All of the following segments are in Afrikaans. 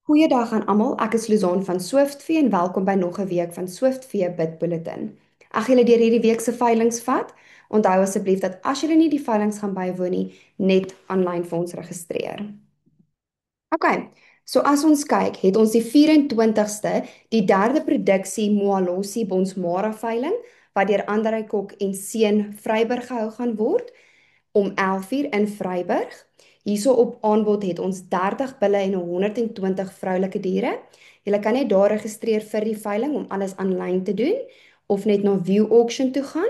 Goeiedag aan almal, ek is Luzon van Swiftvee en welkom by nog 'n week van Swiftvee Bid Bulletin. Ag julle deur hierdie week se veilinge vat, onthou asseblief dat as julle nie die veilinge gaan bywoon nie, net aanlyn vir ons registreer. OK, so as ons kyk, het ons die 24ste, die derde produksie Moalosi Bonsmara veiling, wat deur Andrei Kok en Seun Vryburg gehou gaan word, om 11 uur in Vryburg. Hierso op aanbod het ons 30 bulle en 120 vroulike diere. Jy kan net daar registreer vir die veiling om alles aanlyn te doen, of net na View Auction toe gaan.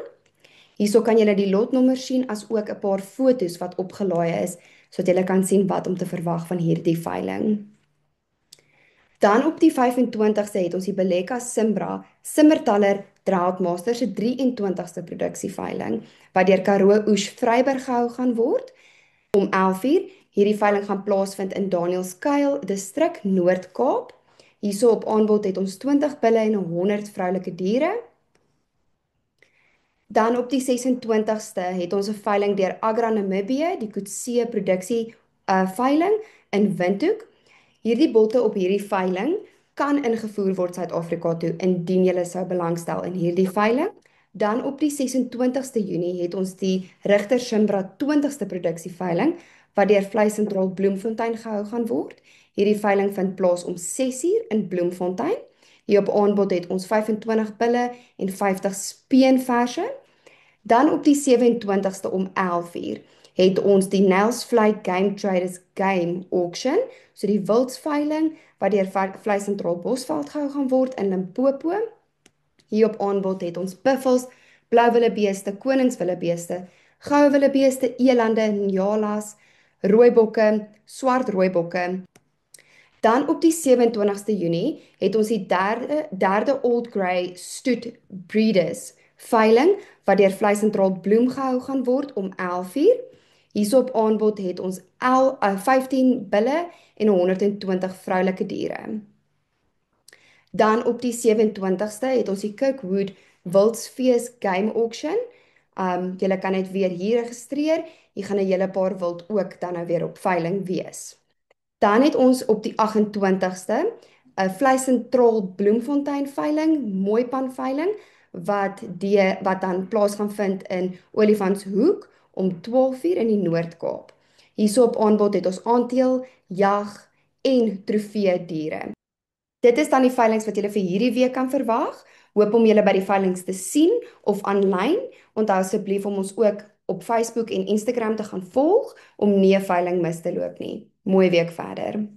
Hierso kan jy die lotnommer sien as ook 'n paar fotos wat opgelaai is, sodat jy kan sien wat om te verwag van hierdie veiling. Dan op die 25ste het ons die Beleka Simbra Simmertaler Draadmaster se 23ste produksieveiling, wat deur Karoo Oes Vryburg gehou gaan word. Om 11 uur, hierdie veiling gaan plaasvind in Danielskuil, distrik Noord-Kaap. Hierso op aanbod het ons 20 bulle en 100 vroulike diere. Dan op die 26ste het ons 'n veiling deur Agra Namibië, die Coetzee produksie veiling in Windhoek. Hierdie botte op hierdie veiling kan ingevoer word Suid-Afrika toe indien jy sou belangstel in hierdie veiling. Dan op die 26ste Junie het ons die Rigter Simbra 20ste produksieveiling wat deur Vleisentraal Bloemfontein gehou gaan word. Hierdie veiling vind plaas om 6 uur in Bloemfontein. Hier op aanbod het ons 25 bulle en 50 speenverse. Dan op die 27ste om 11 uur het ons die Nelsvlei Game Traders Game Auction, so die wildsveiling wat deur Vleisentraal Bosveld gehou gaan word in Limpopo. Hier op aanbod het ons buffels, blauwillebeeste, koningswillebeeste, goue willebeeste, elande, njalas, rooibokke, swart rooibokke. Dan op die 27ste Junie het ons die derde Old Grey Stoet Breeders veiling wat deur Vleisentraal Bloem gehou gaan word om 11 uur. Hierso op aanbod het ons 15 bulle en 120 vroulike diere. Dan op die 27ste het ons die Kirkwood Wildsfees Game Auction. Julle kan net weer hier registreer. Hier gaan 'n hele paar wild ook dan nou weer op veiling wees. Dan het ons op die 28ste 'n Vleisentraal Bloemfontein veiling, Mooipan veiling, wat dan plaas gaan vind in Olifantshoek om 12 uur in die Noord-Kaap. Hierso op aanbod het ons aandeel, jag en trofee diere. Dit is dan die veilings wat julle vir hierdie week kan verwag. Hoop om julle by die veilings te sien of aanlyn. Onthou asseblief om ons ook op Facebook en Instagram te gaan volg om nie 'n veiling mis te loop nie. Mooi week verder.